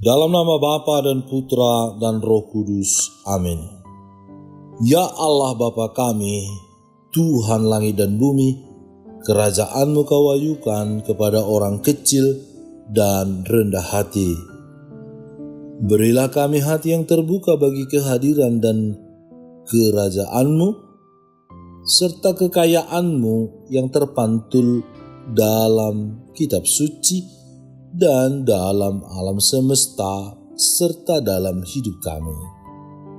Dalam nama Bapa dan Putra dan Roh Kudus. Amin. Ya Allah Bapa kami, Tuhan langit dan bumi, kerajaan-Mu Kau wahyukan kepada orang kecil dan rendah hati. Berilah kami hati yang terbuka bagi kehadiran dan kerajaan-Mu, serta kekayaan-Mu yang terpantul dalam kitab suci dan dalam alam semesta serta dalam hidup kami.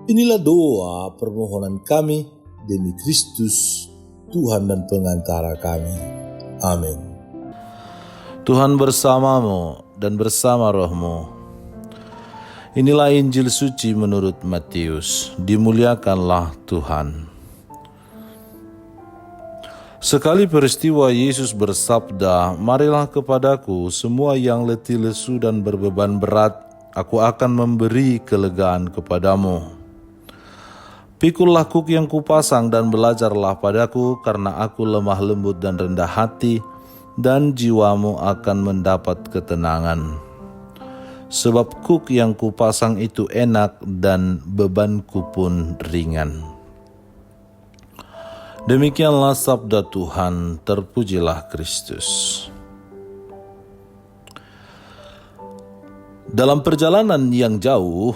Inilah doa permohonan kami demi Kristus, Tuhan dan pengantara kami. Amin. Tuhan bersamamu dan bersama rohmu. Inilah Injil suci menurut Matius. Dimuliakanlah Tuhan. Sekali peristiwa Yesus bersabda, "Marilah kepadaku semua yang letih lesu dan berbeban berat, aku akan memberi kelegaan kepadamu. Pikullah kuk yang kupasang dan belajarlah padaku, karena aku lemah lembut dan rendah hati, dan jiwamu akan mendapat ketenangan. Sebab kuk yang kupasang itu enak dan bebanku pun ringan." Demikianlah sabda Tuhan, terpujilah Kristus. Dalam perjalanan yang jauh,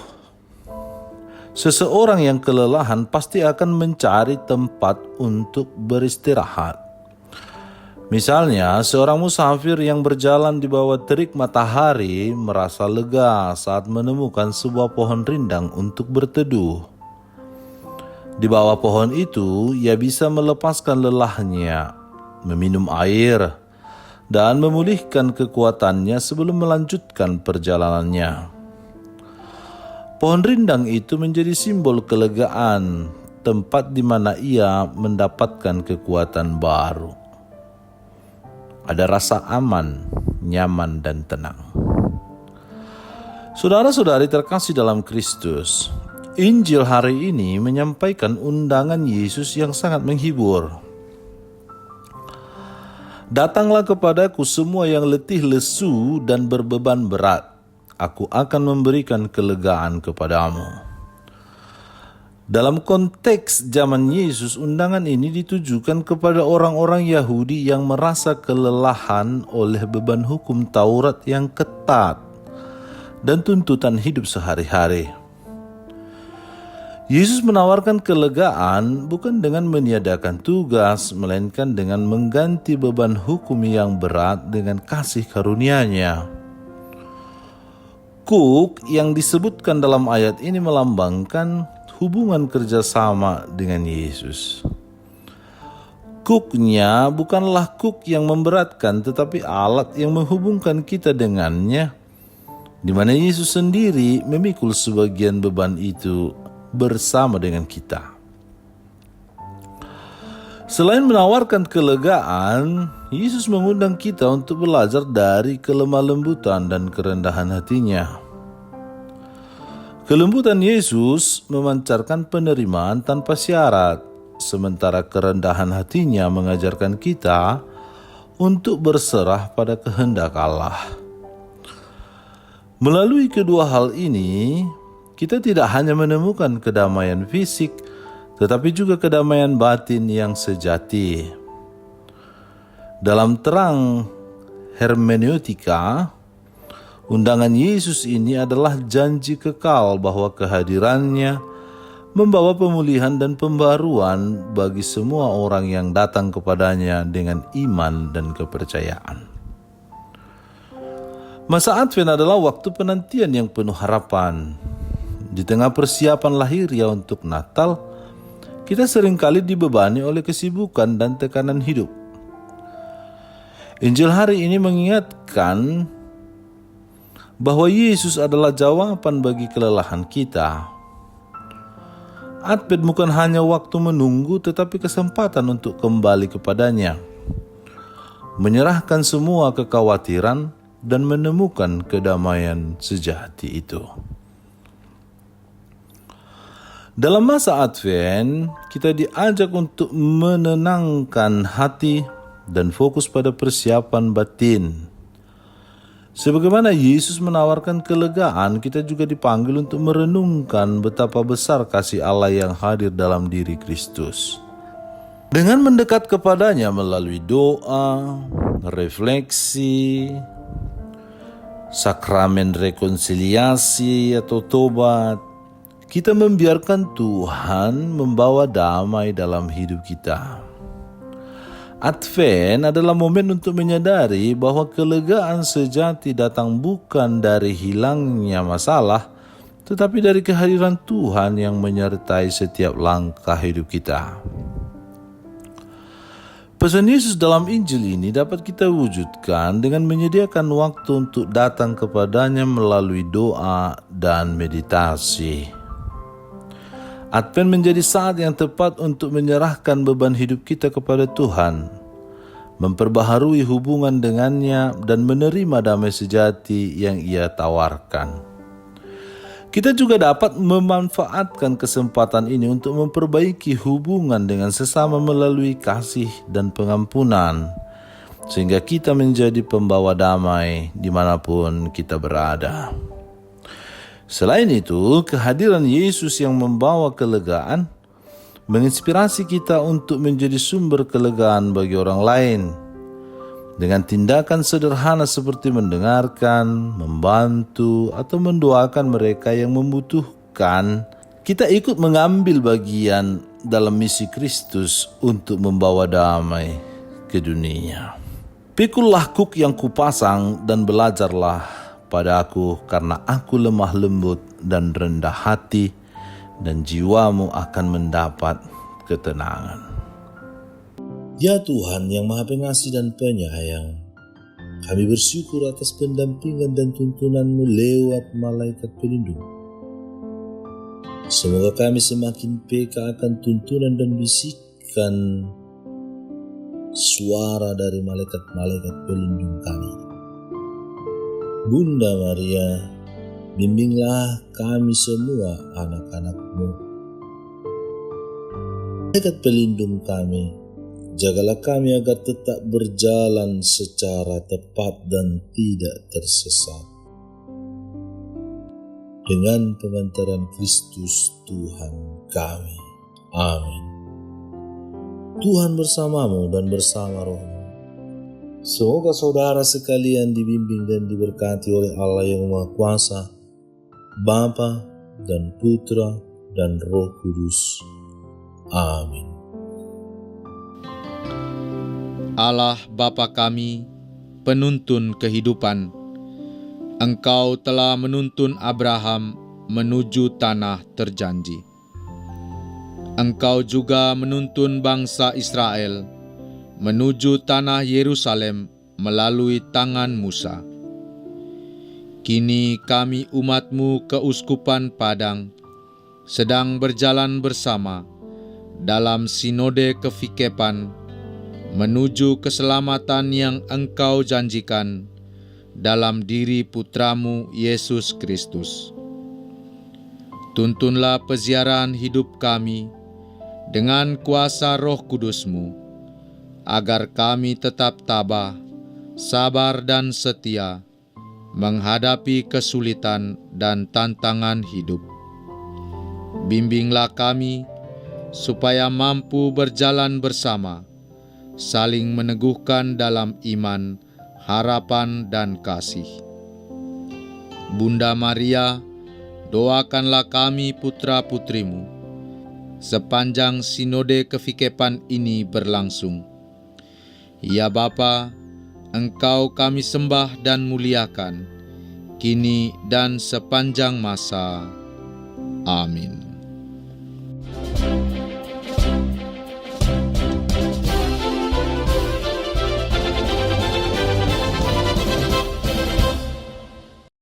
seseorang yang kelelahan pasti akan mencari tempat untuk beristirahat. Misalnya, seorang musafir yang berjalan di bawah terik matahari merasa lega saat menemukan sebuah pohon rindang untuk berteduh. Di bawah pohon itu, ia bisa melepaskan lelahnya, meminum air, dan memulihkan kekuatannya sebelum melanjutkan perjalanannya. Pohon rindang itu menjadi simbol kelegaan, tempat di mana ia mendapatkan kekuatan baru. Ada rasa aman, nyaman, dan tenang. Saudara-saudari terkasih dalam Kristus, Injil hari ini menyampaikan undangan Yesus yang sangat menghibur. "Datanglah kepadaku semua yang letih lesu dan berbeban berat, aku akan memberikan kelegaan kepadamu." Dalam konteks zaman Yesus, undangan ini ditujukan kepada orang-orang Yahudi yang merasa kelelahan oleh beban hukum Taurat yang ketat dan tuntutan hidup sehari-hari. Yesus menawarkan kelegaan bukan dengan meniadakan tugas, melainkan dengan mengganti beban hukum yang berat dengan kasih karunia-Nya. Kuk yang disebutkan dalam ayat ini melambangkan hubungan kerjasama dengan Yesus. Kuknya bukanlah kuk yang memberatkan, tetapi alat yang menghubungkan kita dengannya, di mana Yesus sendiri memikul sebagian beban itu bersama dengan kita. Selain menawarkan kelegaan, Yesus mengundang kita untuk belajar dari kelemah lembutan dan kerendahan hatinya. Kelembutan Yesus memancarkan penerimaan tanpa syarat, sementara kerendahan hatinya mengajarkan kita untuk berserah pada kehendak Allah. Melalui kedua hal ini, kita tidak hanya menemukan kedamaian fisik, tetapi juga kedamaian batin yang sejati. Dalam terang hermeneutika, undangan Yesus ini adalah janji kekal bahwa kehadirannya membawa pemulihan dan pembaruan bagi semua orang yang datang kepadanya dengan iman dan kepercayaan. Masa Advent adalah waktu penantian yang penuh harapan. Di tengah persiapan lahiriah untuk Natal, kita seringkali dibebani oleh kesibukan dan tekanan hidup. Injil hari ini mengingatkan bahwa Yesus adalah jawaban bagi kelelahan kita. Advent bukan hanya waktu menunggu, tetapi kesempatan untuk kembali kepadanya, menyerahkan semua kekhawatiran dan menemukan kedamaian sejati itu. Dalam masa Advent, kita diajak untuk menenangkan hati dan fokus pada persiapan batin. Sebagaimana Yesus menawarkan kelegaan, kita juga dipanggil untuk merenungkan betapa besar kasih Allah yang hadir dalam diri Kristus. Dengan mendekat kepadanya melalui doa, refleksi, sakramen rekonsiliasi atau tobat, kita membiarkan Tuhan membawa damai dalam hidup kita. Advent adalah momen untuk menyadari bahwa kelegaan sejati datang bukan dari hilangnya masalah, tetapi dari kehadiran Tuhan yang menyertai setiap langkah hidup kita. Pesan Yesus dalam Injil ini dapat kita wujudkan dengan menyediakan waktu untuk datang kepadanya melalui doa dan meditasi. Advent menjadi saat yang tepat untuk menyerahkan beban hidup kita kepada Tuhan, memperbaharui hubungan dengannya, dan menerima damai sejati yang Ia tawarkan. Kita juga dapat memanfaatkan kesempatan ini untuk memperbaiki hubungan dengan sesama melalui kasih dan pengampunan, sehingga kita menjadi pembawa damai dimanapun kita berada. Selain itu, kehadiran Yesus yang membawa kelegaan menginspirasi kita untuk menjadi sumber kelegaan bagi orang lain. Dengan tindakan sederhana seperti mendengarkan, membantu, atau mendoakan mereka yang membutuhkan, kita ikut mengambil bagian dalam misi Kristus untuk membawa damai ke dunia. Pikullah kuk yang kupasang dan belajarlah pada aku, karena aku lemah lembut dan rendah hati, dan jiwamu akan mendapat ketenangan. Ya Tuhan yang Maha Pengasih dan Penyayang, kami bersyukur atas pendampingan dan tuntunan-Mu lewat malaikat pelindung. Semoga kami semakin peka akan tuntunan dan bisikan suara dari malaikat-malaikat pelindung kami. Bunda Maria, bimbinglah kami semua anak-anak-Mu. Malaikat pelindung kami, jagalah kami agar tetap berjalan secara tepat dan tidak tersesat. Dengan pengantaran Kristus Tuhan kami. Amin. Tuhan bersamamu dan bersama rohmu. Semoga saudara sekalian dibimbing dan diberkati oleh Allah yang Maha Kuasa, Bapa dan Putra dan Roh Kudus. Amin. Allah Bapa kami, penuntun kehidupan, Engkau telah menuntun Abraham menuju tanah terjanji. Engkau juga menuntun bangsa Israel menuju tanah Yerusalem melalui tangan Musa. Kini kami umat-Mu keuskupan Padang sedang berjalan bersama dalam sinode kefikepan menuju keselamatan yang Engkau janjikan dalam diri Putra-Mu Yesus Kristus. Tuntunlah peziarahan hidup kami dengan kuasa Roh Kudus-Mu, agar kami tetap tabah, sabar dan setia menghadapi kesulitan dan tantangan hidup. Bimbinglah kami supaya mampu berjalan bersama, saling meneguhkan dalam iman, harapan dan kasih. Bunda Maria, doakanlah kami putra-putrimu sepanjang sinode kefikepan ini berlangsung. Ya Bapa, Engkau kami sembah dan muliakan, kini dan sepanjang masa. Amin.